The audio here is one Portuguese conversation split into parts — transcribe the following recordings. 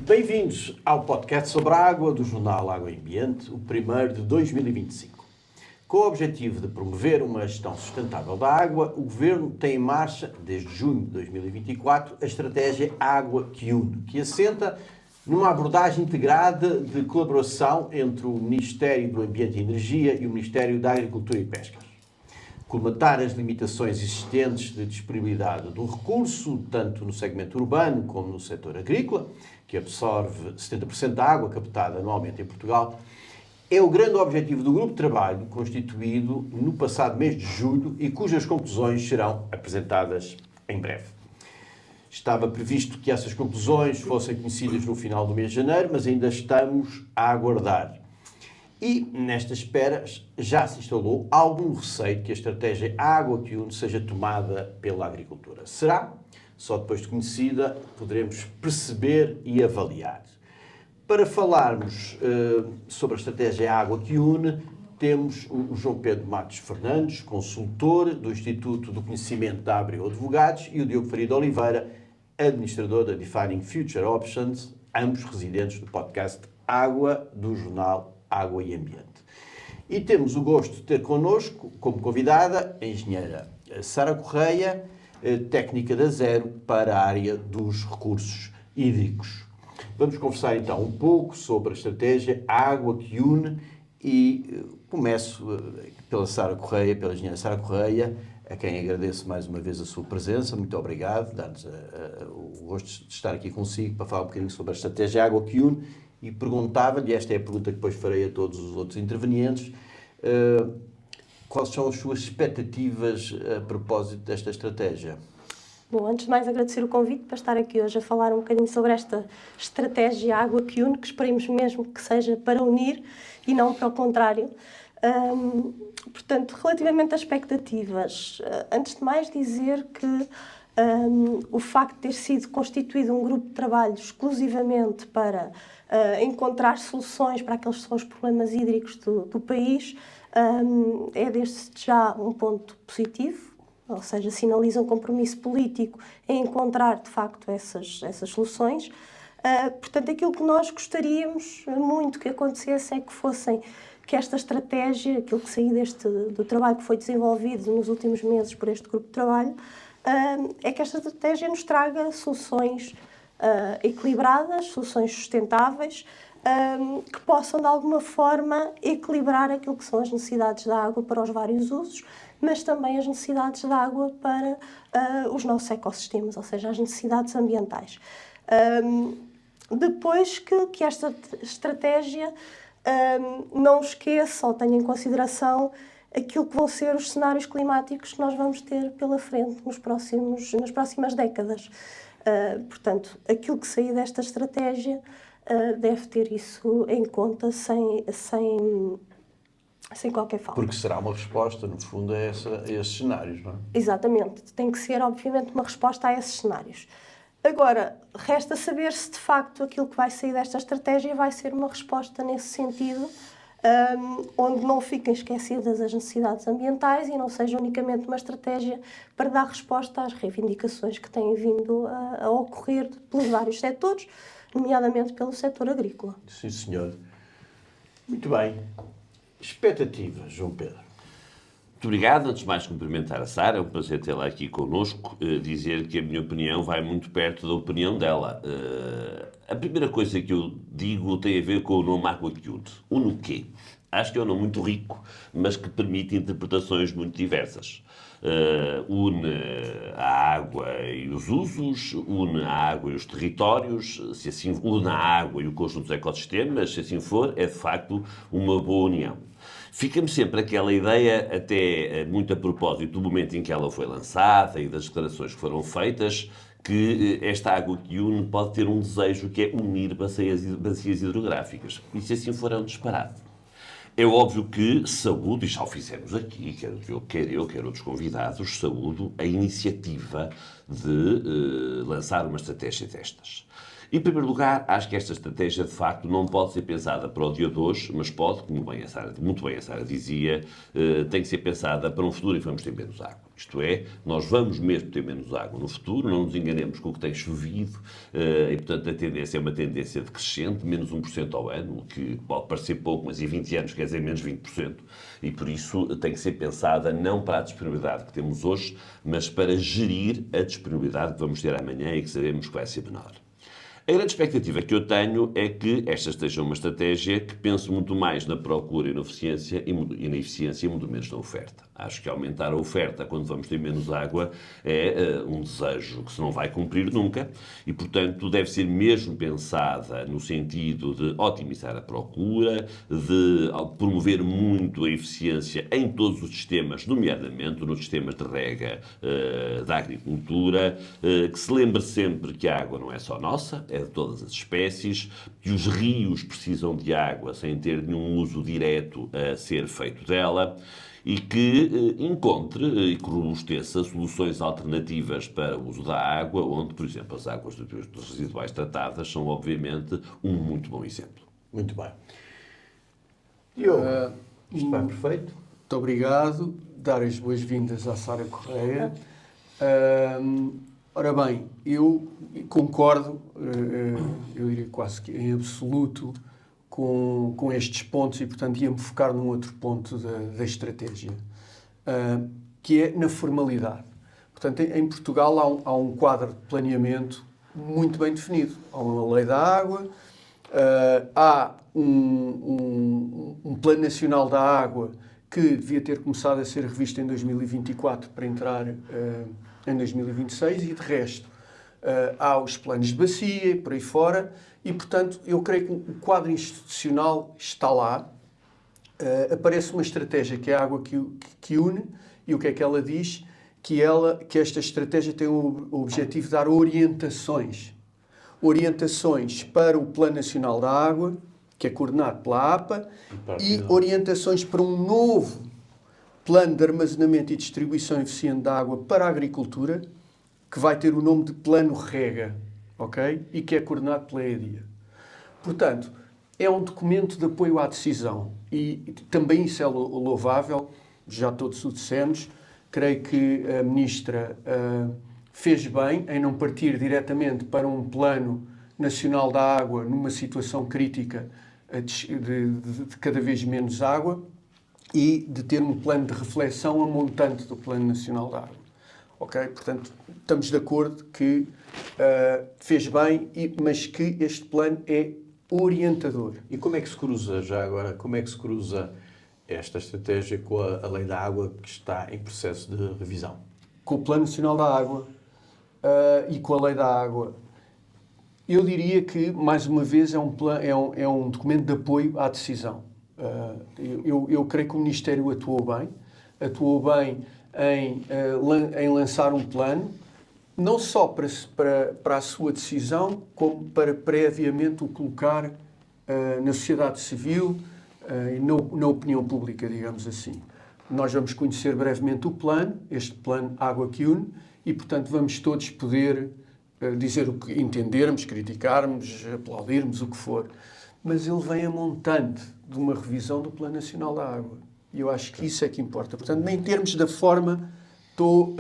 Bem-vindos ao podcast sobre a água do jornal Água e Ambiente, o primeiro de 2025. Com o objetivo de promover uma gestão sustentável da água, o Governo tem em marcha, desde junho de 2024, a estratégia Água que Une, que assenta numa abordagem integrada de colaboração entre o Ministério do Ambiente e Energia e o Ministério da Agricultura e Pesca. Colmatar as limitações existentes de disponibilidade do recurso, tanto no segmento urbano como no setor agrícola, que absorve 70% da água captada anualmente em Portugal, é o grande objetivo do grupo de trabalho constituído no passado mês de julho e cujas conclusões serão apresentadas em breve. Estava previsto que essas conclusões fossem conhecidas no final do mês de janeiro, mas ainda estamos a aguardar. E, nesta espera, já se instalou algum receio de que a estratégia Água que Une seja tomada pela agricultura. Será? Só depois de conhecida poderemos perceber e avaliar. Para falarmos sobre a estratégia Água que Une, temos o João Pedro Matos Fernandes, consultor do Instituto do Conhecimento da Abreu Advogados, e o Diogo Faria de Oliveira, administrador da Defining Future Options, ambos residentes do podcast Água do jornal Água e Ambiente. E temos o gosto de ter connosco, como convidada, a engenheira Sara Correia, técnica da Zero para a área dos recursos hídricos. Vamos conversar então um pouco sobre a estratégia Água que Une e começo pela Sara Correia, pela engenheira Sara Correia, a quem agradeço mais uma vez a sua presença. Muito obrigado, dá-nos o gosto de estar aqui consigo para falar um bocadinho sobre a estratégia Água que Une. E perguntava-lhe, esta é a pergunta que depois farei a todos os outros intervenientes, quais são as suas expectativas a propósito desta estratégia? Bom, antes de mais agradecer o convite para estar aqui hoje a falar um bocadinho sobre esta estratégia Água que Une, que esperemos mesmo que seja para unir e não para o contrário. Portanto, relativamente às expectativas, antes de mais dizer que o facto de ter sido constituído um grupo de trabalho exclusivamente para encontrar soluções para aqueles que são os problemas hídricos do país é desde já um ponto positivo, ou seja, sinaliza um compromisso político em encontrar de facto essas soluções. Portanto, aquilo que nós gostaríamos muito que acontecesse é que esta estratégia, aquilo que saiu do trabalho que foi desenvolvido nos últimos meses por este grupo de trabalho, é que esta estratégia nos traga soluções equilibradas, soluções sustentáveis, que possam de alguma forma equilibrar aquilo que são as necessidades da água para os vários usos, mas também as necessidades da água para os nossos ecossistemas, ou seja, as necessidades ambientais. Depois que esta estratégia não esqueça ou tenha em consideração aquilo que vão ser os cenários climáticos que nós vamos ter pela frente nas próximas décadas. Portanto, aquilo que sair desta estratégia deve ter isso em conta sem qualquer falta. Porque será uma resposta, no fundo, a esses cenários, não é? Exatamente. Tem que ser, obviamente, uma resposta a esses cenários. Agora, resta saber se, de facto, aquilo que vai sair desta estratégia vai ser uma resposta nesse sentido, onde não fiquem esquecidas as necessidades ambientais e não seja unicamente uma estratégia para dar resposta às reivindicações que têm vindo a ocorrer pelos vários setores, nomeadamente pelo setor agrícola. Sim, senhor. Muito bem. Expectativas, João Pedro? Muito obrigado. Antes de mais, cumprimentar a Sara. É um prazer tê-la aqui connosco. Dizer que a minha opinião vai muito perto da opinião dela. A primeira coisa que eu digo tem a ver com o nome Água que Une. Une o quê? Acho que é um nome muito rico, mas que permite interpretações muito diversas. Une a água e os usos, une a água e os territórios, se assim une a água e o conjunto dos ecossistemas, se assim for, é de facto uma boa união. Fica-me sempre aquela ideia, até muito a propósito do momento em que ela foi lançada e das declarações que foram feitas, que esta Água que Une pode ter um desejo que é unir bacias hidrográficas. E se assim for, é um disparate. É óbvio que saúdo, e já o fizemos aqui, quer eu, quer outros convidados, saúdo a iniciativa de lançar uma estratégia destas. Em primeiro lugar, acho que esta estratégia, de facto, não pode ser pensada para o dia de hoje, mas pode, como muito bem a Sara dizia, tem que ser pensada para um futuro em que vamos ter menos água. Isto é, nós vamos mesmo ter menos água no futuro, não nos enganemos com o que tem chovido, e, portanto, a tendência é uma tendência decrescente, menos 1% ao ano, o que pode parecer pouco, mas em 20 anos quer dizer menos 20%, e por isso tem que ser pensada não para a disponibilidade que temos hoje, mas para gerir a disponibilidade que vamos ter amanhã e que sabemos que vai ser menor. A grande expectativa que eu tenho é que esta seja uma estratégia que pense muito mais na procura e na eficiência e na eficiência e muito menos na oferta. Acho que aumentar a oferta quando vamos ter menos água é um desejo que se não vai cumprir nunca e, portanto, deve ser mesmo pensada no sentido de otimizar a procura, de promover muito a eficiência em todos os sistemas, nomeadamente nos sistemas de rega da agricultura, que se lembre sempre que a água não é só nossa, é de todas as espécies, que os rios precisam de água sem ter nenhum uso direto a ser feito dela e que encontre e que robusteça soluções alternativas para o uso da água, onde, por exemplo, as águas dos residuais tratadas são, obviamente, um muito bom exemplo. Muito bem. Diogo, isto vai perfeito. Muito obrigado. Dar as boas-vindas à Sara Correia. Ora bem, eu concordo, eu diria quase que em absoluto, com estes pontos e, portanto, ia-me focar num outro ponto da estratégia, que é na formalidade. Portanto, em Portugal há um quadro de planeamento muito bem definido. Há uma lei da água, há um plano nacional da água que devia ter começado a ser revisto em 2024 para entrar em 2026 e, de resto, há os planos de bacia e por aí fora e, portanto, eu creio que o quadro institucional está lá. Aparece uma estratégia que é a água que une e o que é que ela diz? Que esta estratégia tem o objetivo de dar orientações para o Plano Nacional da Água, que é coordenado pela APA, e orientações para um novo Plano de Armazenamento e Distribuição Eficiente da Água para a Agricultura, que vai ter o nome de Plano Rega, ok? E que é coordenado pela EDIA. Portanto, é um documento de apoio à decisão e também isso é louvável, já todos o dissemos. Creio que a Ministra fez bem em não partir diretamente para um Plano Nacional da Água numa situação crítica de cada vez menos água e de ter um plano de reflexão a montante do Plano Nacional da Água. Ok? Portanto, estamos de acordo que fez bem, mas que este plano é orientador. E como é que se cruza, já agora, como é que se cruza esta estratégia com a Lei da Água que está em processo de revisão? Com o Plano Nacional da Água e com a Lei da Água, eu diria que, mais uma vez, é um documento de apoio à decisão. Eu creio que o Ministério atuou bem em lançar um plano, não só para a sua decisão, como para previamente o colocar na sociedade civil e na opinião pública, digamos assim. Nós vamos conhecer brevemente o plano, este plano Água que Une, e, portanto, vamos todos poder dizer o que entendermos, criticarmos, aplaudirmos, o que for. Mas ele vem a montante de uma revisão do Plano Nacional da Água. E eu acho que isso é que importa. Portanto, nem em termos da forma estou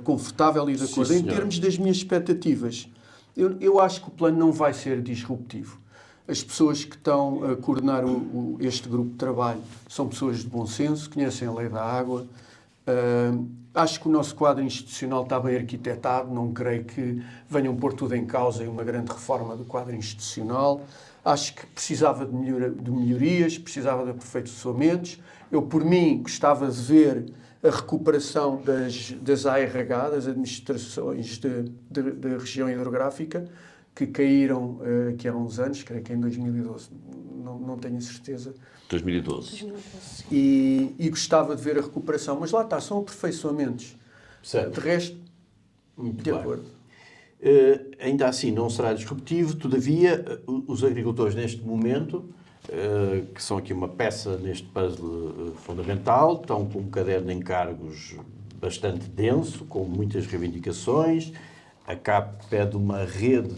confortável e de acordo. Sim, em termos das minhas expectativas, eu acho que o plano não vai ser disruptivo. As pessoas que estão a coordenar este grupo de trabalho são pessoas de bom senso, conhecem a Lei da Água. Acho que o nosso quadro institucional está bem arquitetado, não creio que venham pôr tudo em causa em uma grande reforma do quadro institucional. Acho que precisava de melhorias, precisava de aperfeiçoamentos. Eu, por mim, gostava de ver a recuperação das ARH, das administrações da região hidrográfica, que caíram aqui há uns anos, creio que em 2012, não tenho certeza. 2012. E gostava de ver a recuperação. Mas lá está, são aperfeiçoamentos. Certo. De resto, Muito de bem. acordo. Ainda assim, não será disruptivo, todavia, os agricultores neste momento, que são aqui uma peça neste puzzle fundamental, estão com um caderno de encargos bastante denso, com muitas reivindicações, A CAP pede uma rede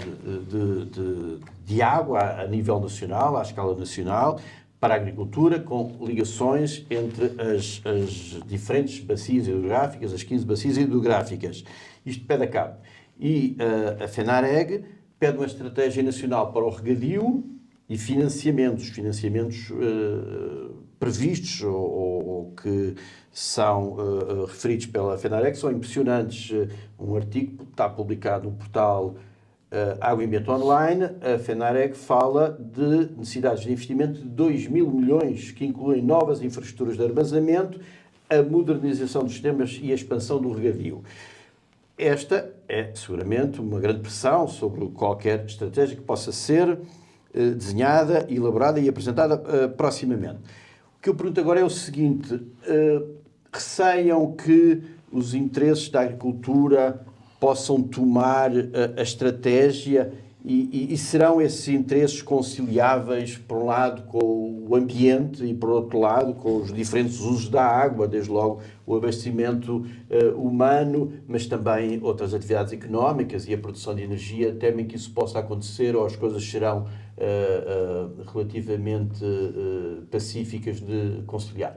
de água a nível nacional, à escala nacional, para a agricultura, com ligações entre as diferentes bacias hidrográficas, as 15 bacias hidrográficas. Isto pede a CAP. E a FENAREG pede uma estratégia nacional para o regadio e financiamentos previstos ou que são referidos pela FENAREG são impressionantes. Um artigo está publicado no portal Água e Ambiente Online. A FENAREG fala de necessidades de investimento de 2 mil milhões, que incluem novas infraestruturas de armazenamento, a modernização dos sistemas e a expansão do regadio. Esta é seguramente uma grande pressão sobre qualquer estratégia que possa ser desenhada, elaborada e apresentada proximamente. O que eu pergunto agora é o seguinte: receiam que os interesses da agricultura possam tomar a estratégia e serão esses interesses conciliáveis, por um lado, com o ambiente e, por outro lado, com os diferentes usos da água, desde logo o abastecimento humano, mas também outras atividades económicas e a produção de energia? Temem que isso possa acontecer ou as coisas serão relativamente pacíficas de conciliar?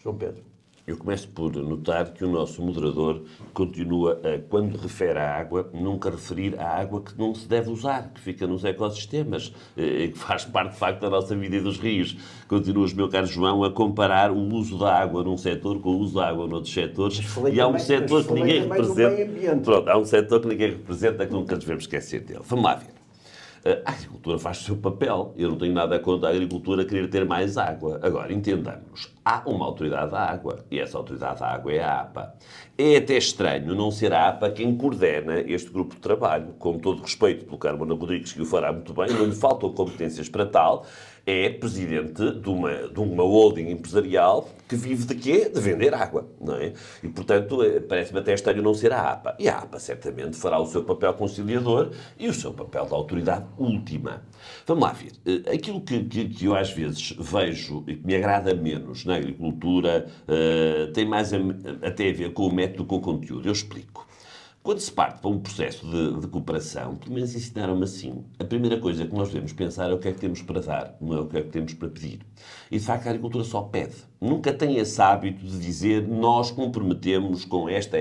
João Pedro. Eu começo por notar que o nosso moderador continua a, quando refere à água, nunca referir à água que não se deve usar, que fica nos ecossistemas, que faz parte, de facto, da nossa vida e dos rios. Continuas, meu caro João, a comparar o uso da água num setor com o uso da água noutros setores. E há um setor que ninguém representa. Pronto, há um setor que ninguém representa, que nunca devemos esquecer dele. Vamos lá ver. A agricultura faz o seu papel. Eu não tenho nada contra a agricultura querer ter mais água. Agora, entendamos. Há uma autoridade da água e essa autoridade da água é a APA. É até estranho não ser a APA quem coordena este grupo de trabalho. Com todo respeito pelo Carmona Rodrigues, que o fará muito bem, não lhe faltam competências para tal. É presidente de uma holding empresarial que vive de quê? De vender água, não é? E, portanto, parece-me até estranho não ser a APA. E a APA, certamente, fará o seu papel conciliador e o seu papel de autoridade última. Vamos lá ver. Aquilo que eu às vezes vejo e que me agrada menos na agricultura tem mais até a ver com o método, com o conteúdo. Eu explico. Quando se parte para um processo de cooperação, pelo menos ensinaram-me assim, a primeira coisa que nós devemos pensar é o que é que temos para dar, não é o que é que temos para pedir. E, de facto, a agricultura só pede. Nunca tem esse hábito de dizer nós comprometemos com esta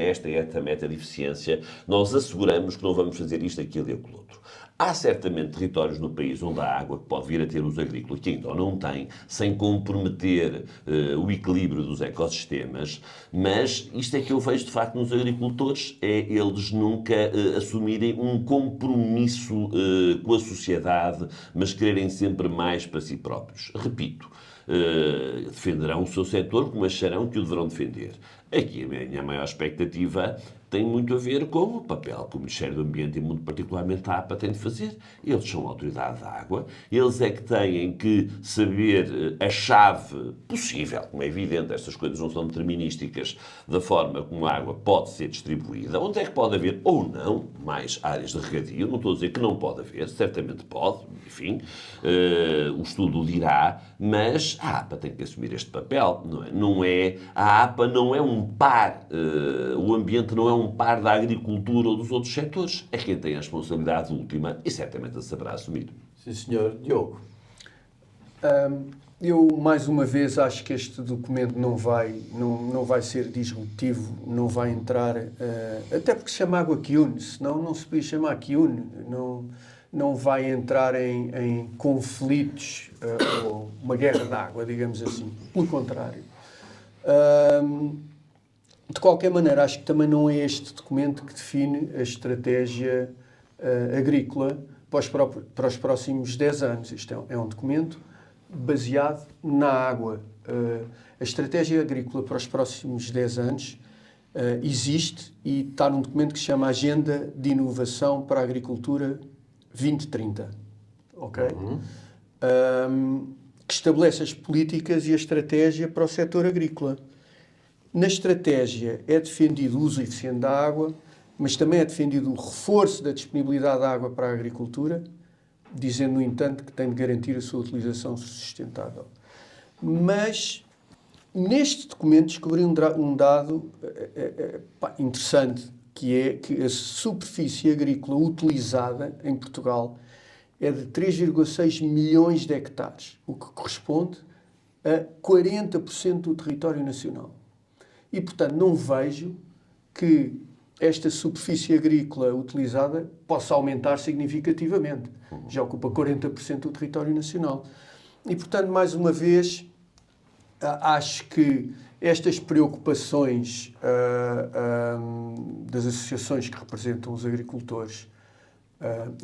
meta de eficiência, nós asseguramos que não vamos fazer isto, aquilo e aquilo outro. Há certamente territórios no país onde a água que pode vir a ter uso agrícola, que ainda não tem, sem comprometer o equilíbrio dos ecossistemas, mas isto é que eu vejo de facto nos agricultores, é eles nunca assumirem um compromisso com a sociedade, mas quererem sempre mais para si próprios. Repito, defenderão o seu setor como acharão que o deverão defender. Aqui a minha maior expectativa tem muito a ver com o papel que o Ministério do Ambiente e, muito particularmente, a APA tem de fazer. Eles são a autoridade da água, eles é que têm que saber a chave possível, como é evidente, estas coisas não são determinísticas, da forma como a água pode ser distribuída, onde é que pode haver ou não mais áreas de regadio. Não estou a dizer que não pode haver, certamente pode, enfim, o estudo o dirá, mas a APA tem que assumir este papel, não é? A APA não é um par, o ambiente não é um par da agricultura ou dos outros setores. É quem tem a responsabilidade última e certamente a saberá assumir. Sim, senhor. Diogo. Eu, mais uma vez, acho que este documento não vai ser disruptivo, não vai entrar... até porque se chama Água que une, senão não se podia chamar que une. Não vai entrar em conflitos ou uma guerra de água, digamos assim. Pelo contrário. De qualquer maneira, acho que também não é este documento que define a estratégia agrícola para os próximos 10 anos. Isto é um documento baseado na água. A estratégia agrícola para os próximos 10 anos existe e está num documento que se chama Agenda de Inovação para a Agricultura 2030. Ok? Que estabelece as políticas e a estratégia para o setor agrícola. Na estratégia é defendido o uso eficiente da água, mas também é defendido o reforço da disponibilidade de água para a agricultura, dizendo, no entanto, que tem de garantir a sua utilização sustentável. Mas, neste documento, descobri um dado interessante, que é que a superfície agrícola utilizada em Portugal é de 3,6 milhões de hectares, o que corresponde a 40% do território nacional. E, portanto, não vejo que esta superfície agrícola utilizada possa aumentar significativamente. Já ocupa 40% do território nacional. E, portanto, mais uma vez, acho que estas preocupações das associações que representam os agricultores,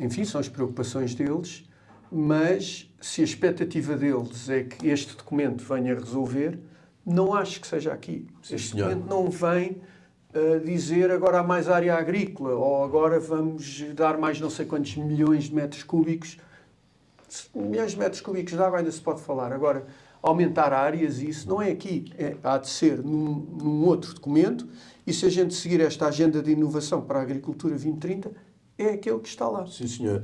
enfim, são as preocupações deles, mas se a expectativa deles é que este documento venha resolver, não acho que seja aqui. Sim, este senhor. documento não vem dizer agora há mais área agrícola ou agora vamos dar mais não sei quantos milhões de metros cúbicos. Milhões de metros cúbicos de água ainda se pode falar. Agora, aumentar áreas, isso não é aqui. Há de ser num outro documento, e se a gente seguir esta agenda de inovação para a agricultura 2030, é aquele que está lá. Sim, senhor.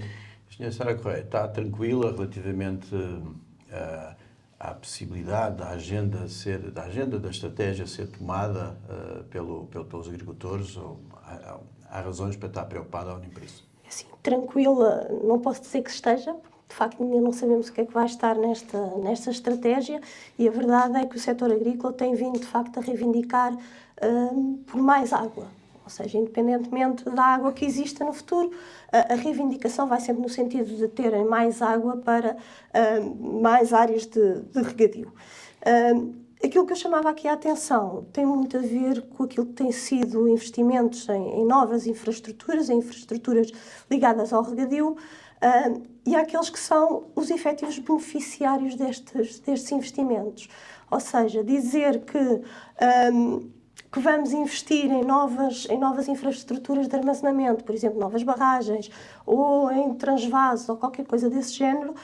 Senhora Sara Correia, está tranquila relativamente à possibilidade da agenda, da estratégia ser tomada pelos agricultores? Ou há razões para estar preocupada ou nem por isso? Assim, tranquila, não posso dizer que esteja, porque de facto ainda não sabemos o que é que vai estar nesta estratégia, e a verdade é que o setor agrícola tem vindo de facto a reivindicar por mais água. Ou seja, independentemente da água que exista no futuro, a reivindicação vai sempre no sentido de terem mais água para mais áreas de regadio. Aquilo que eu chamava aqui a atenção tem muito a ver com aquilo que tem sido investimentos em novas infraestruturas, em infraestruturas ligadas ao regadio, e aqueles que são os efetivos beneficiários destes investimentos. Ou seja, dizer que vamos investir em novas infraestruturas de armazenamento, por exemplo, novas barragens, ou em transvasos, ou qualquer coisa desse género,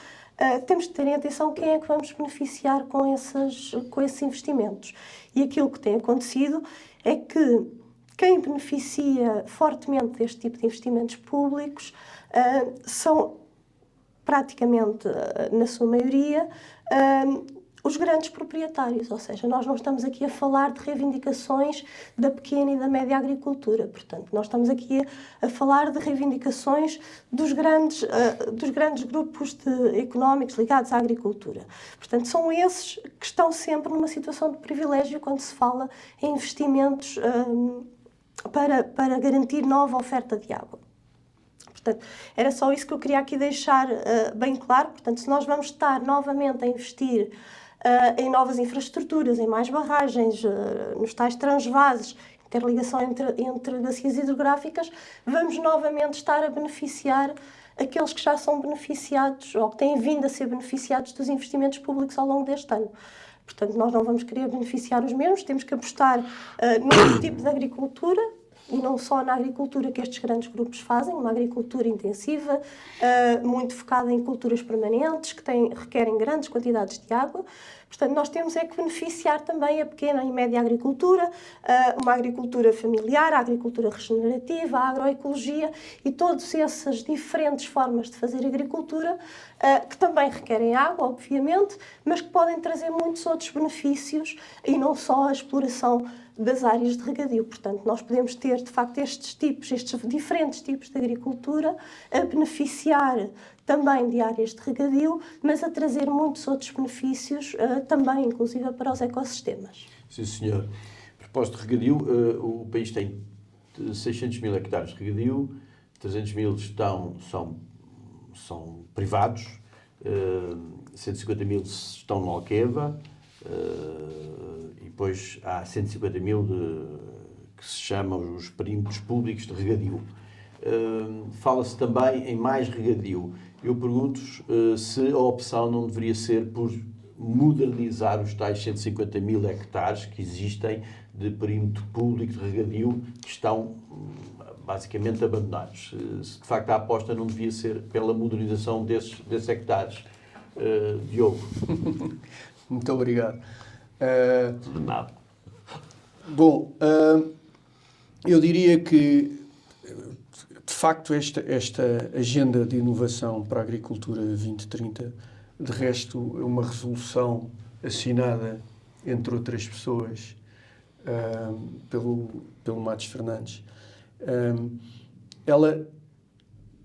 temos de ter em atenção quem é que vamos beneficiar com esses investimentos. E aquilo que tem acontecido é que quem beneficia fortemente deste tipo de investimentos públicos são praticamente, na sua maioria, os grandes proprietários, ou seja, nós não estamos aqui a falar de reivindicações da pequena e da média agricultura, portanto, nós estamos aqui a falar de reivindicações dos grandes grupos económicos ligados à agricultura. Portanto, são esses que estão sempre numa situação de privilégio quando se fala em investimentos para garantir nova oferta de água. Portanto, era só isso que eu queria aqui deixar bem claro. Portanto, se nós vamos estar novamente a investir em novas infraestruturas, em mais barragens, nos tais transvases, interligação entre bacias hidrográficas, vamos novamente estar a beneficiar aqueles que já são beneficiados ou que têm vindo a ser beneficiados dos investimentos públicos ao longo deste ano. Portanto, nós não vamos querer beneficiar os mesmos, temos que apostar num tipo de agricultura, e não só na agricultura que estes grandes grupos fazem, uma agricultura intensiva, muito focada em culturas permanentes, que requerem grandes quantidades de água. Portanto, nós temos é que beneficiar também a pequena e média agricultura, uma agricultura familiar, a agricultura regenerativa, a agroecologia e todas essas diferentes formas de fazer agricultura, que também requerem água, obviamente, mas que podem trazer muitos outros benefícios e não só a exploração das áreas de regadio. Portanto, nós podemos ter, de facto, estes diferentes tipos de agricultura a beneficiar também de áreas de regadio, mas a trazer muitos outros benefícios também, inclusive, para os ecossistemas. Sim, senhor. A propósito de regadio, o país tem 600 mil hectares de regadio, 300 mil são privados, 150 mil estão no Alqueva, e depois há 150 mil que se chamam os perímetros públicos de regadio. Fala-se também em mais regadio. Eu pergunto-vos se a opção não deveria ser por modernizar os tais 150 mil hectares que existem de perímetro público de regadio que estão basicamente abandonados. Se de facto a aposta não devia ser pela modernização desses hectares. Diogo. Muito obrigado. De nada. Bom, eu diria que, de facto, esta agenda de inovação para a agricultura 2030, de resto, é uma resolução assinada, entre outras pessoas, pelo Matos Fernandes, ela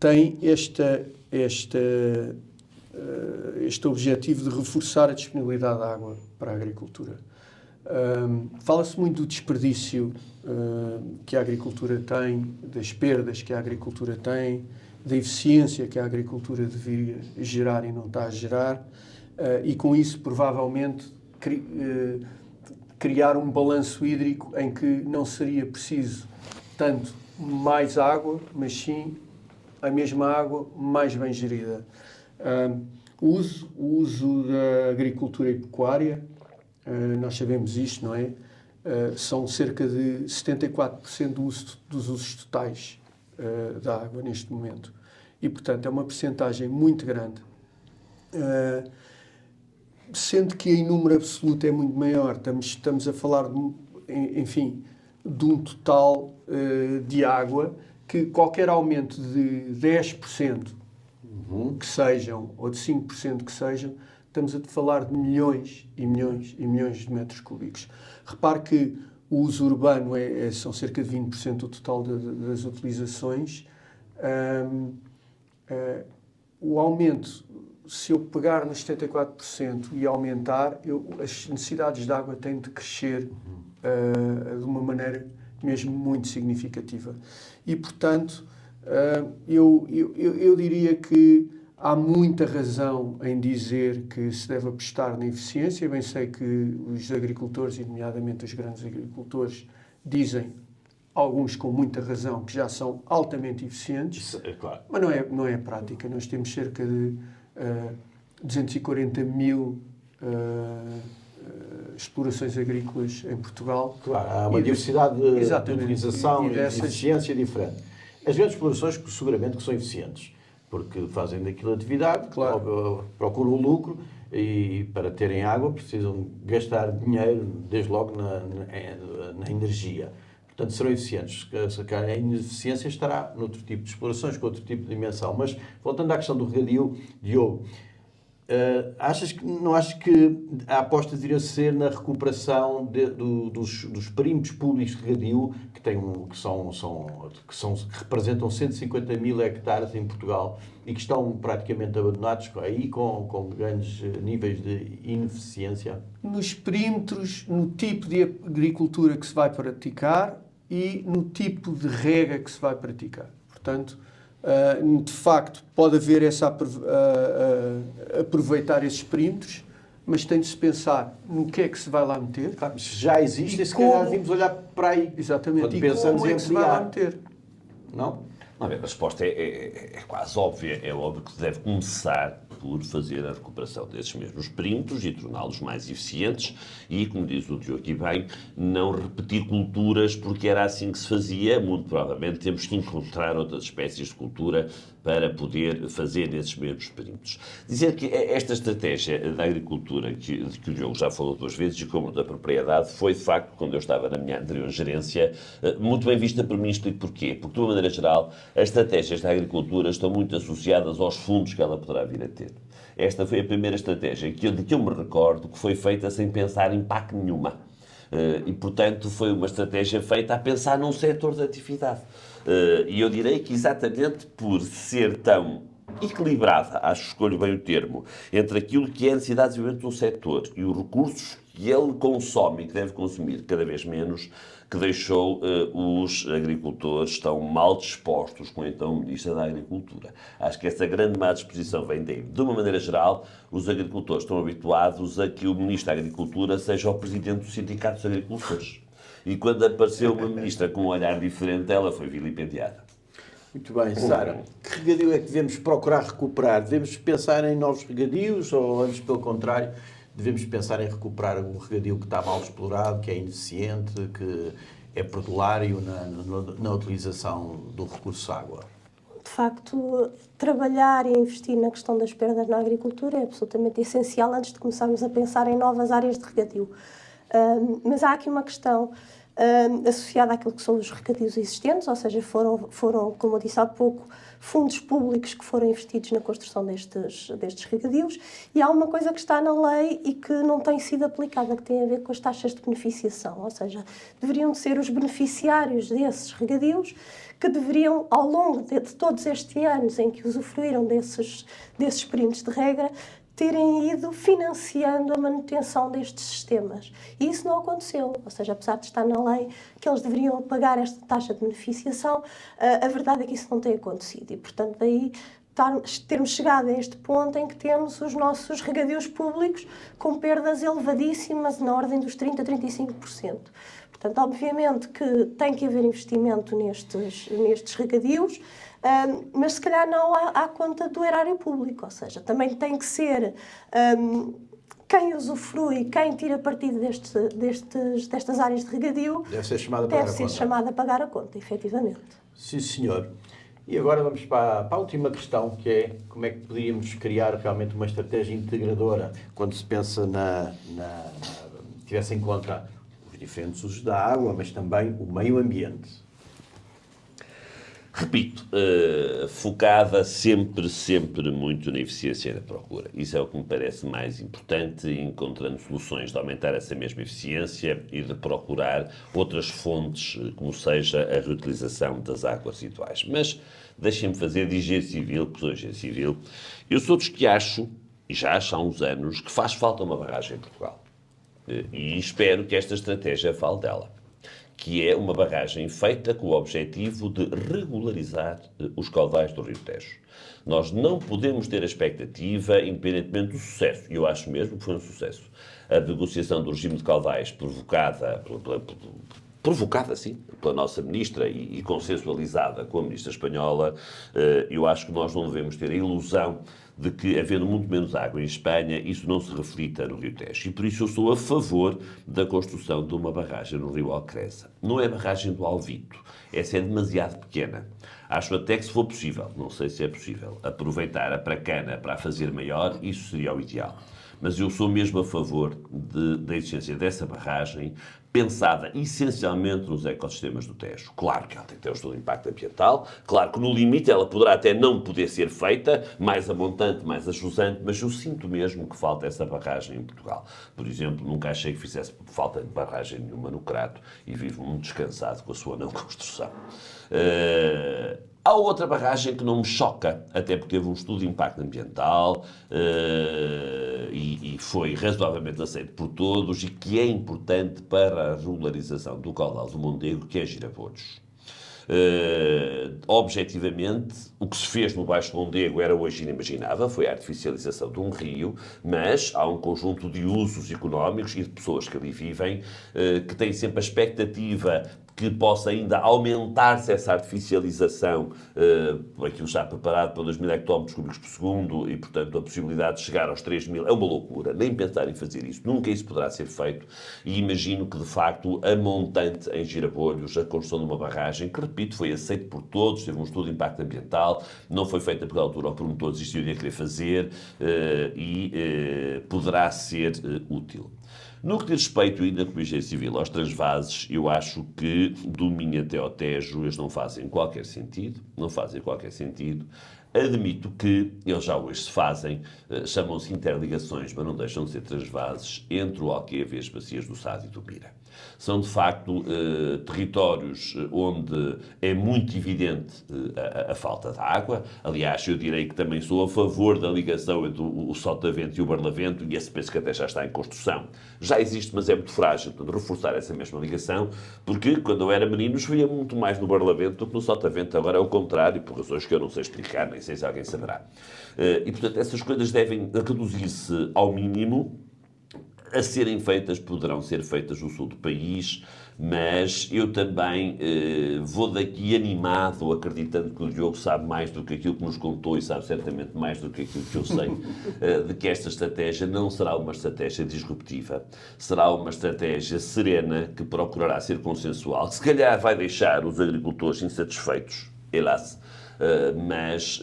tem este objetivo de reforçar a disponibilidade de água para a agricultura. Fala-se muito do desperdício que a agricultura tem, das perdas que a agricultura tem, da eficiência que a agricultura deveria gerar e não está a gerar, e com isso provavelmente criar um balanço hídrico em que não seria preciso tanto mais água, mas sim a mesma água mais bem gerida. O uso da agricultura e pecuária, nós sabemos isto, não é? São cerca de 74% dos usos totais da água neste momento. E, portanto, é uma percentagem muito grande. Sendo que em número absoluto é muito maior, estamos a falar, de um total de água que qualquer aumento de 10% que sejam, ou de 5% que sejam, estamos a falar de milhões e milhões e milhões de metros cúbicos. Repare que o uso urbano são cerca de 20% do total das utilizações. O aumento, se eu pegar nos 74% e aumentar, as necessidades de água têm de crescer de uma maneira mesmo muito significativa. E, portanto, eu diria que há muita razão em dizer que se deve apostar na eficiência. Eu bem sei que os agricultores, e nomeadamente os grandes agricultores, dizem, alguns com muita razão, que já são altamente eficientes, Isso, é claro. mas não é a prática. Nós temos cerca de 240 mil explorações agrícolas em Portugal. Claro, há uma diversidade de Exatamente. utilização e de dessas- eficiência diferente. As grandes explorações, seguramente, que são eficientes, porque fazem daquilo atividade, Claro. procuram o lucro e, para terem água, precisam gastar dinheiro, desde logo, na energia. Portanto, serão eficientes. A ineficiência estará noutro tipo de explorações, com outro tipo de dimensão. Mas, voltando à questão do regadio, Diogo, não achas que a aposta deveria ser na recuperação dos perímetros públicos de regadio que representam 150 mil hectares em Portugal e que estão praticamente abandonados aí com grandes níveis de ineficiência? Nos perímetros, no tipo de agricultura que se vai praticar e no tipo de rega que se vai praticar. Portanto, de facto, pode haver aproveitar esses perímetros, mas tem de se pensar no que é que se vai lá meter. Claro, se já existe, E se calhar como- devíamos olhar para aí. Exatamente. Quando E pensamos como é em que se vai lá ampliar. meter? Não? Não, a resposta é quase óbvia. É óbvio que se deve começar por fazer a recuperação desses mesmos perímetros e torná-los mais eficientes e, como diz o Diogo aqui bem, não repetir culturas porque era assim que se fazia. Muito provavelmente temos que encontrar outras espécies de cultura para poder fazer nesses mesmos perímetros. Dizer que esta estratégia da agricultura, que o Diogo já falou duas vezes, e como da propriedade, foi de facto, quando eu estava na minha anterior gerência, muito bem vista por mim. Explico porquê. Porque, de uma maneira geral, as estratégias da agricultura estão muito associadas aos fundos que ela poderá vir a ter. Esta foi a primeira estratégia de que eu me recordo que foi feita sem pensar em PAC nenhuma. E, portanto, foi uma estratégia feita a pensar num setor de atividade. E eu direi que exatamente por ser tão equilibrada, acho que escolho bem o termo, entre aquilo que é a necessidade de desenvolvimento do setor e os recursos que ele consome e que deve consumir cada vez menos, que deixou os agricultores tão mal dispostos com então o Ministro da Agricultura. Acho que essa grande má disposição vem daí. De uma maneira geral, os agricultores estão habituados a que o Ministro da Agricultura seja o Presidente do Sindicato dos Agricultores. E quando apareceu uma Ministra com um olhar diferente, ela foi vilipendiada. Muito bem, Sara. Que regadio é que devemos procurar recuperar? Devemos pensar em novos regadios ou, antes, pelo contrário, devemos pensar em recuperar um regadio que está mal explorado, que é ineficiente, que é perdulário na utilização do recurso água? De facto, trabalhar e investir na questão das perdas na agricultura é absolutamente essencial antes de começarmos a pensar em novas áreas de regadio. Mas há aqui uma questão associada àquilo que são os regadios existentes, ou seja, foram, como eu disse há pouco, fundos públicos que foram investidos na construção destes regadios, e há uma coisa que está na lei e que não tem sido aplicada, que tem a ver com as taxas de beneficiação, ou seja, deveriam ser os beneficiários desses regadios que deveriam, ao longo de todos estes anos em que usufruíram desses perímetros de regra, terem ido financiando a manutenção destes sistemas. E isso não aconteceu. Ou seja, apesar de estar na lei que eles deveriam pagar esta taxa de beneficiação, a verdade é que isso não tem acontecido. E, portanto, daí termos chegado a este ponto em que temos os nossos regadios públicos com perdas elevadíssimas na ordem dos 30% a 35%. Portanto, obviamente que tem que haver investimento nestes regadios, mas se calhar não à conta do erário público, ou seja, também tem que ser quem usufrui, quem tira partido destas áreas de regadio, Deve ser chamado a pagar a conta, efetivamente. Sim, senhor. E agora vamos para a última questão, que é como é que poderíamos criar realmente uma estratégia integradora quando se pensa tivesse em conta os diferentes usos da água, mas também o meio ambiente. Repito, focada sempre muito na eficiência e na procura. Isso é o que me parece mais importante, encontrando soluções de aumentar essa mesma eficiência e de procurar outras fontes, como seja a reutilização das águas residuais. Mas deixem-me fazer de engenheiro civil, porque sou engenheiro civil. Eu sou dos que acho, e já acho há uns anos, que faz falta uma barragem em Portugal. E espero que esta estratégia fale dela, que é uma barragem feita com o objetivo de regularizar os caudais do Rio Tejo. Nós não podemos ter a expectativa, independentemente do sucesso, e eu acho mesmo que foi um sucesso, a negociação do regime de caudais provocada sim, pela nossa ministra e consensualizada com a ministra espanhola, eu acho que nós não devemos ter a ilusão de que, havendo muito menos água em Espanha, isso não se reflita no Rio Tejo. E por isso eu sou a favor da construção de uma barragem no Rio Alcresa. Não é a barragem do Alvito. Essa é demasiado pequena. Acho até que, se for possível, não sei se é possível, aproveitar a Pracana para a fazer maior, isso seria o ideal. Mas eu sou mesmo a favor da existência dessa barragem, pensada essencialmente nos ecossistemas do Tejo. Claro que ela tem que ter um estudo de impacto ambiental, claro que no limite ela poderá até não poder ser feita, mais a montante, mais a jusante, mas eu sinto mesmo que falta essa barragem em Portugal. Por exemplo, nunca achei que fizesse falta de barragem nenhuma no Crato e vivo muito descansado com a sua não construção. Há outra barragem que não me choca, até porque teve um estudo de impacto ambiental e foi razoavelmente aceito por todos e que é importante para a regularização do caudal do Mondego, que é Giravotos. Objetivamente, o que se fez no Baixo Mondego era hoje inimaginável, foi a artificialização de um rio, mas há um conjunto de usos económicos e de pessoas que ali vivem que têm sempre a expectativa que possa ainda aumentar-se essa artificialização, aquilo já preparado para 2.000 hectómetros cúbicos por segundo e, portanto, a possibilidade de chegar aos 3.000 é uma loucura, nem pensar em fazer isso. Nunca isso poderá ser feito e imagino que, de facto, a montante em Girabolhos, a construção de uma barragem, que, repito, foi aceito por todos, teve um estudo de impacto ambiental, não foi feita por altura ao promotor desistiu de a querer fazer e poderá ser útil. No que diz respeito, ainda como engenheiro civil, aos transvases, eu acho que do Minho até ao Tejo eles não fazem qualquer sentido, Admito que eles já hoje se fazem, chamam-se interligações, mas não deixam de ser transvases entre o Alqueva e as bacias do Sado e do Mira. São, de facto, territórios onde é muito evidente a falta de água. Aliás, eu direi que também sou a favor da ligação entre o Sotavento e o Barlavento, e esse penso que até já está em construção. Já existe, mas é muito frágil. Portanto, reforçar essa mesma ligação, porque quando eu era menino chovia muito mais no Barlavento do que no Sotavento. Agora é o contrário, por razões que eu não sei explicar, nem sei se alguém saberá. E, portanto, essas coisas devem reduzir-se ao mínimo. A serem feitas, poderão ser feitas no sul do país, mas eu também vou daqui animado, acreditando que o Diogo sabe mais do que aquilo que nos contou e sabe certamente mais do que aquilo que eu sei, de que esta estratégia não será uma estratégia disruptiva, será uma estratégia serena que procurará ser consensual, que se calhar vai deixar os agricultores insatisfeitos, hélas, mas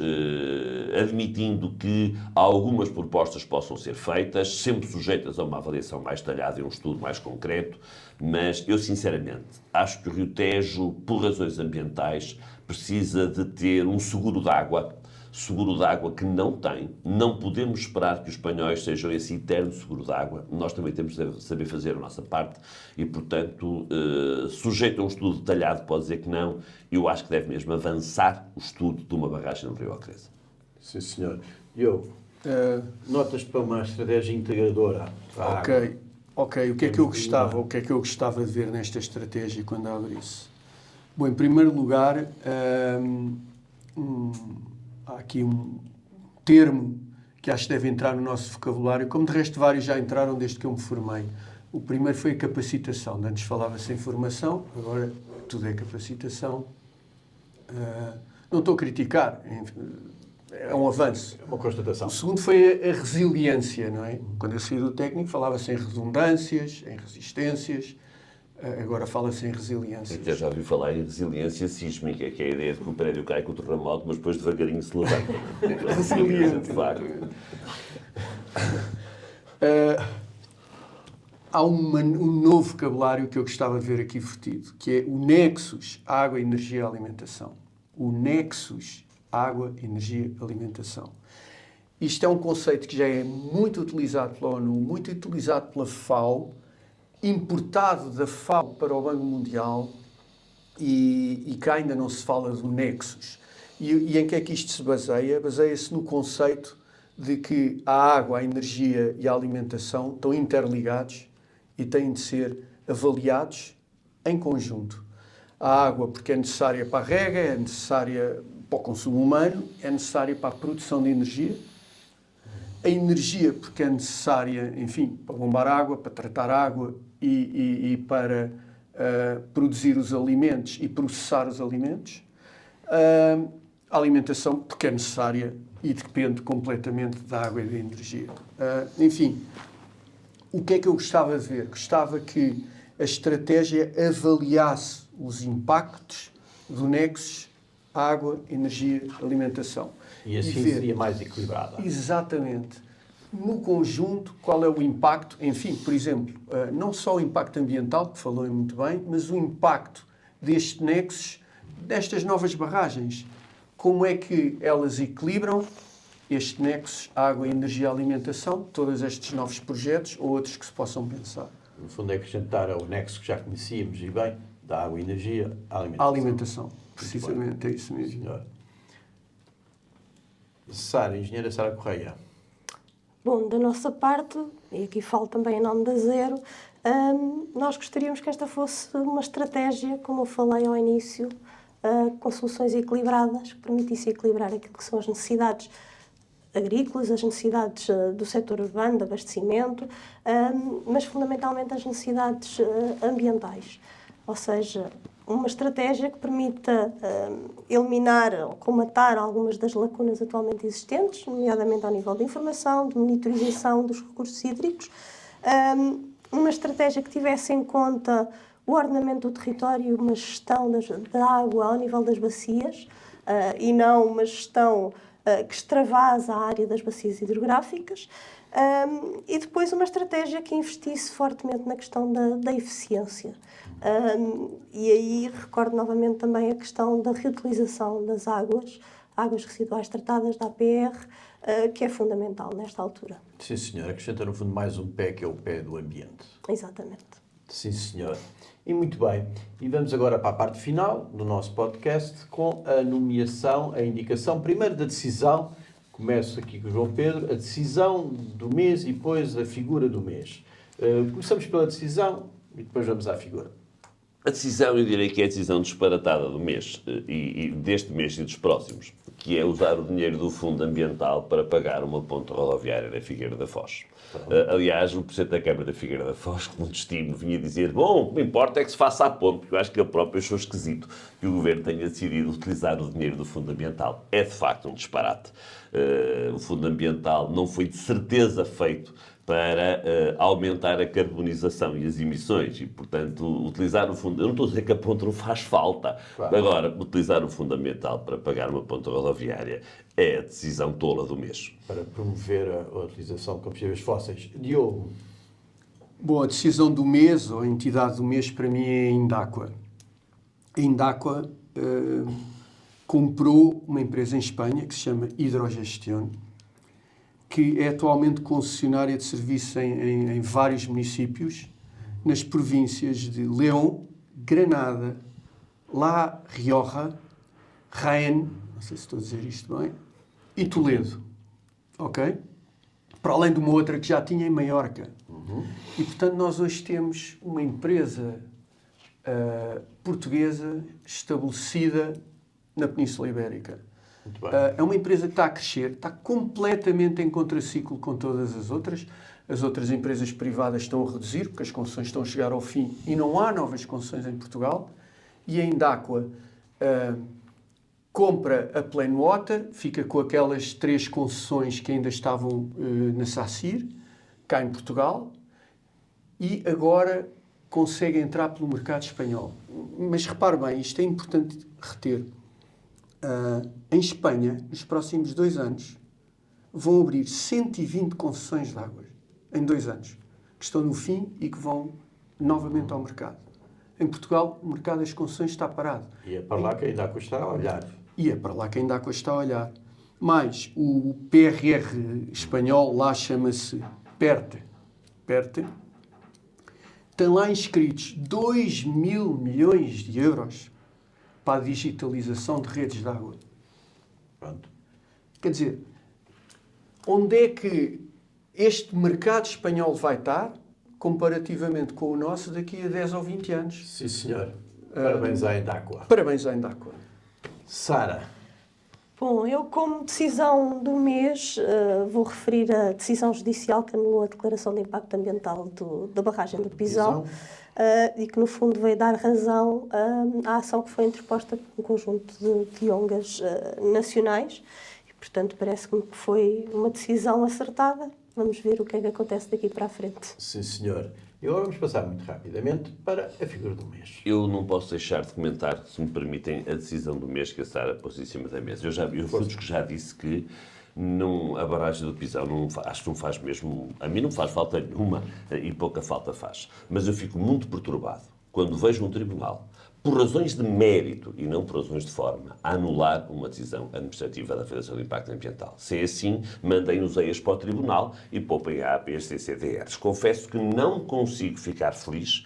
admitindo que algumas propostas possam ser feitas, sempre sujeitas a uma avaliação mais detalhada e um estudo mais concreto, mas eu sinceramente acho que o Rio Tejo, por razões ambientais, precisa de ter um seguro de água seguro de água que não tem. Não podemos esperar que os espanhóis sejam esse eterno seguro de água. Nós também temos de saber fazer a nossa parte e, portanto, sujeito a um estudo detalhado, pode dizer que não. Eu acho que deve mesmo avançar o estudo de uma barragem no Rio Ocreza. Sim, senhor. Diogo, notas para uma estratégia integradora para a água? Ok, o que é que eu gostava de ver nesta estratégia quando abro isso? Bom, em primeiro lugar, há aqui um termo que acho que deve entrar no nosso vocabulário, como de resto vários já entraram desde que eu me formei. O primeiro foi a capacitação. Antes falava-se em formação, agora tudo é capacitação. Não estou a criticar, é um avanço. É uma constatação. O segundo foi a resiliência, não é? Quando eu saí do técnico falava-se em redundâncias, em resistências, agora fala-se em resiliências. Até já ouvi falar em resiliência sísmica, que é a ideia de que o prédio cai com o terremoto, mas depois devagarinho se levanta. Resiliente. De facto. Há um novo vocabulário que eu gostava de ver aqui vertido, que é o nexus água, energia, alimentação. O nexus água, energia, alimentação. Isto é um conceito que já é muito utilizado pela ONU, muito utilizado pela FAO, importado da FAO para o Banco Mundial e que ainda não se fala do nexus. E em que é que isto se baseia? Baseia-se no conceito de que a água, a energia e a alimentação estão interligados e têm de ser avaliados em conjunto. A água porque é necessária para a rega, é necessária para o consumo humano, é necessária para a produção de energia. A energia porque é necessária, enfim, para bombar água, para tratar água e para produzir os alimentos e processar os alimentos. A alimentação porque é necessária e depende completamente da água e da energia. Enfim, o que é que eu gostava de ver? Gostava que a estratégia avaliasse os impactos do nexus água, energia, alimentação. E assim seria mais equilibrada. Exatamente. No conjunto, qual é o impacto? Enfim, por exemplo, não só o impacto ambiental, que falou muito bem, mas o impacto deste nexus, destas novas barragens. Como é que elas equilibram este nexus, água, energia, alimentação, todos estes novos projetos ou outros que se possam pensar? No fundo, é acrescentar ao nexo que já conhecíamos e bem, da água, energia, à alimentação. A alimentação, precisamente, é isso mesmo. Senhor. Sara, engenheira Sara Correia. Bom, da nossa parte, e aqui falo também em nome da Zero, nós gostaríamos que esta fosse uma estratégia, como eu falei ao início, com soluções equilibradas, que permitisse equilibrar aquilo que são as necessidades agrícolas, as necessidades do setor urbano, de abastecimento, mas fundamentalmente as necessidades ambientais. Ou seja, uma estratégia que permita eliminar ou comatar algumas das lacunas atualmente existentes, nomeadamente ao nível de informação, de monitorização dos recursos hídricos, uma estratégia que tivesse em conta o ordenamento do território e uma gestão da água ao nível das bacias, e não uma gestão que extravasa a área das bacias hidrográficas, e depois uma estratégia que investisse fortemente na questão da eficiência. E aí recordo novamente também a questão da reutilização das águas residuais tratadas da APR, que é fundamental nesta altura. Sim, senhor. Acrescenta, no fundo, mais um pé, que é o pé do ambiente. Exatamente. Sim, senhor. E muito bem. E vamos agora para a parte final do nosso podcast com a nomeação, a indicação, primeiro da decisão. Começo aqui com o João Pedro. A decisão do mês e depois a figura do mês. Começamos pela decisão e depois vamos à figura. A decisão, eu direi que é a decisão disparatada do mês, e deste mês e dos próximos, que é usar o dinheiro do Fundo Ambiental para pagar uma ponte rodoviária da Figueira da Foz. Aliás, o Presidente da Câmara da Figueira da Foz, com muito estímulo, vinha dizer: bom, o que me importa é que se faça a ponte, porque eu acho que ele próprio achou esquisito que o Governo tenha decidido utilizar o dinheiro do Fundo Ambiental. É de facto um disparate. O Fundo Ambiental não foi de certeza feito para aumentar a carbonização e as emissões e, portanto, utilizar o fundo... Eu não estou a dizer que a ponte não faz falta. Claro. Agora, utilizar o Fundo Ambiental para pagar uma ponte rodoviária é a decisão tola do mês. Para promover a utilização de combustíveis fósseis. Diogo. Bom, a decisão do mês, ou a entidade do mês, para mim é a Indaqua. A Indaqua comprou uma empresa em Espanha que se chama Hidrogestión, que é atualmente concessionária de serviço em vários municípios, nas províncias de León, Granada, La Rioja, Jaén, não sei se estou a dizer isto bem, e Toledo. Ok? Para além de uma outra que já tinha em Maiorca. E, portanto, nós hoje temos uma empresa portuguesa estabelecida na Península Ibérica. Muito bem. É uma empresa que está a crescer, está completamente em contraciclo com todas as outras. As outras empresas privadas estão a reduzir, porque as concessões estão a chegar ao fim e não há novas concessões em Portugal. E a Indaqua compra a Plainwater, fica com aquelas 3 concessões que ainda estavam na SACIR, cá em Portugal, e agora consegue entrar pelo mercado espanhol. Mas repare bem, isto é importante reter. Em Espanha, nos próximos 2 anos, vão abrir 120 concessões de águas, em 2 anos, que estão no fim e que vão novamente ao mercado. Em Portugal, o mercado das concessões está parado. E é para lá que ainda custa a olhar. E é para lá que ainda está a olhar. Mas o PRR espanhol, lá chama-se PERTE, tem lá inscritos 2.000 milhões de euros para a digitalização de redes de água. Pronto. Quer dizer, onde é que este mercado espanhol vai estar comparativamente com o nosso daqui a 10 ou 20 anos? Sim, senhor. Parabéns à Indaqua. Parabéns à Indaqua. Sara, Bom, eu como decisão do mês vou referir a decisão judicial que anulou a declaração de impacto ambiental da barragem do Pisão e que no fundo veio dar razão à ação que foi interposta por um conjunto de ONGs nacionais e portanto parece-me que foi uma decisão acertada. Vamos ver o que é que acontece daqui para a frente. sim, senhor. E agora vamos passar muito rapidamente para a figura do mês. Eu não posso deixar de comentar, se me permitem, a decisão do mês que a Sara pôs em cima da mesa. Eu fui dos que já disse que a barragem do Pisão acho que não faz mesmo... A mim não faz falta nenhuma e pouca falta faz. Mas eu fico muito perturbado quando vejo um tribunal, por razões de mérito e não por razões de forma, a anular uma decisão administrativa da Federação de Impacto Ambiental. Se é assim, mandem-nos EIAs para o tribunal e poupem a APs CCDRs. Confesso que não consigo ficar feliz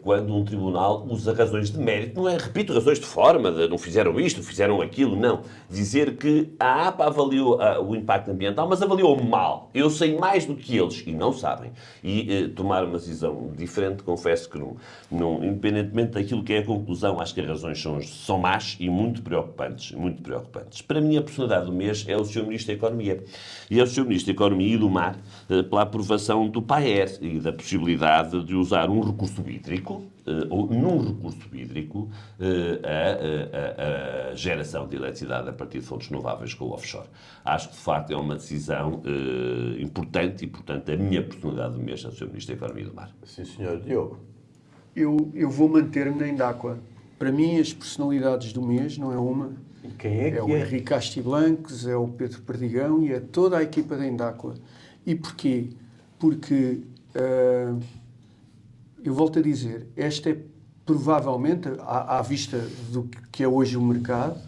quando um tribunal usa razões de mérito. Não é, repito, razões de forma, de não fizeram isto, fizeram aquilo, não. Dizer que a APA avaliou o impacto ambiental, mas avaliou mal. Eu sei mais do que eles e não sabem. E tomar uma decisão diferente, confesso que não, independentemente daquilo que é a conclusão, acho que as razões são más e muito preocupantes. Muito preocupantes. Para mim, a personalidade do mês é o Sr. Ministro da Economia. E é o Sr. Ministro da Economia e do Mar pela aprovação do PAER e da possibilidade de usar um recurso hídrico, ou num recurso hídrico, a geração de eletricidade a partir de fontes renováveis com o offshore. Acho que, de facto, é uma decisão importante e, portanto, a minha personalidade do mês é o Sr. Ministro da Economia e do Mar. Sim, senhor. Diogo. Eu vou manter-me na Indaqua. Para mim, as personalidades do mês não é uma. E quem é que É o Henrique Castiblanques, é o Pedro Perdigão e é toda a equipa da Indaqua. E porquê? Porque, eu volto a dizer, esta é provavelmente, à vista do que é hoje o mercado,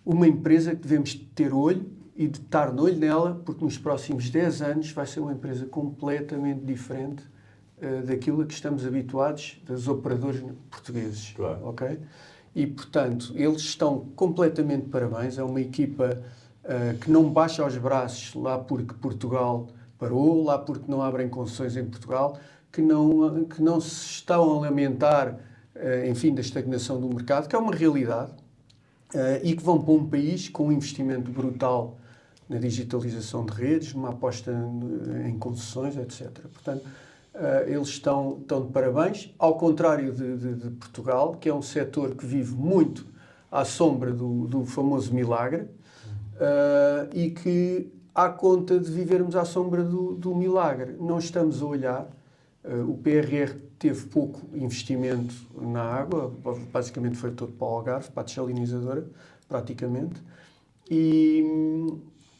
uma empresa que devemos ter olho e de estar de olho nela, porque nos próximos 10 anos vai ser uma empresa completamente diferente daquilo a que estamos habituados dos operadores portugueses. Claro. Ok? E, portanto, eles estão completamente de parabéns. É uma equipa que não baixa os braços lá porque Portugal parou, lá porque não abrem concessões em Portugal, que não se estão a lamentar, enfim, da estagnação do mercado, que é uma realidade, e que vão para um país com um investimento brutal na digitalização de redes, uma aposta em concessões, etc. Portanto, eles estão de parabéns, ao contrário de Portugal, que é um setor que vive muito à sombra do famoso milagre, e que, à conta de vivermos à sombra do milagre, não estamos a olhar. O PRR teve pouco investimento na água, basicamente foi todo para o Algarve, para a desalinizadora, praticamente, e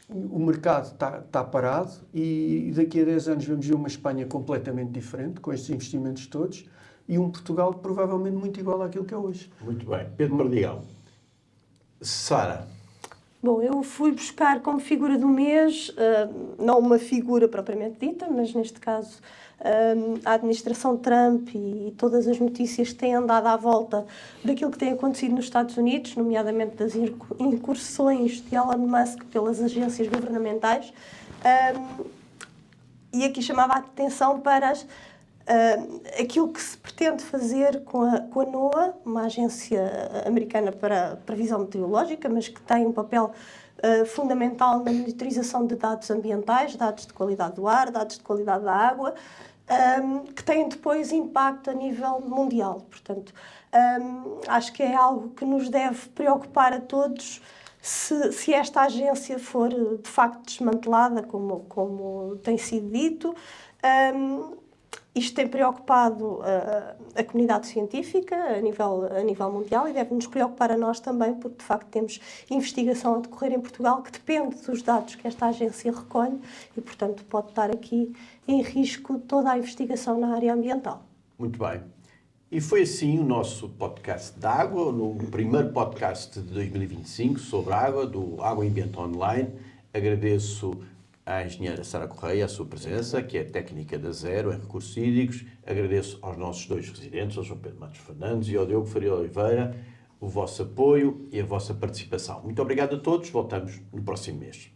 o mercado está parado e daqui a 10 anos vamos ver uma Espanha completamente diferente, com estes investimentos todos, e um Portugal provavelmente muito igual àquilo que é hoje. Muito bem. Pedro Perdigão. Sara, Bom, eu fui buscar como figura do mês, não uma figura propriamente dita, mas neste caso a administração Trump e todas as notícias que têm andado à volta daquilo que tem acontecido nos Estados Unidos, nomeadamente das incursões de Elon Musk pelas agências governamentais. E aqui chamava a atenção para aquilo que se pretende fazer com a NOAA, uma agência americana para a previsão meteorológica, mas que tem um papel fundamental na monitorização de dados ambientais, dados de qualidade do ar, dados de qualidade da água, que têm depois impacto a nível mundial. Portanto, acho que é algo que nos deve preocupar a todos se esta agência for de facto desmantelada, como tem sido dito. Isto tem preocupado a comunidade científica a nível mundial e deve-nos preocupar a nós também, porque de facto temos investigação a decorrer em Portugal que depende dos dados que esta agência recolhe e, portanto, pode estar aqui em risco toda a investigação na área ambiental. muito bem. E foi assim o nosso podcast de água, no primeiro podcast de 2025 sobre água, do Água e Ambiente Online. Agradeço à engenheira Sara Correia a sua presença, que é técnica da Zero em recursos hídricos. Agradeço aos nossos dois residentes, ao João Pedro Matos Fernandes e ao Diogo Faria Oliveira, o vosso apoio e a vossa participação. Muito obrigado a todos. Voltamos no próximo mês.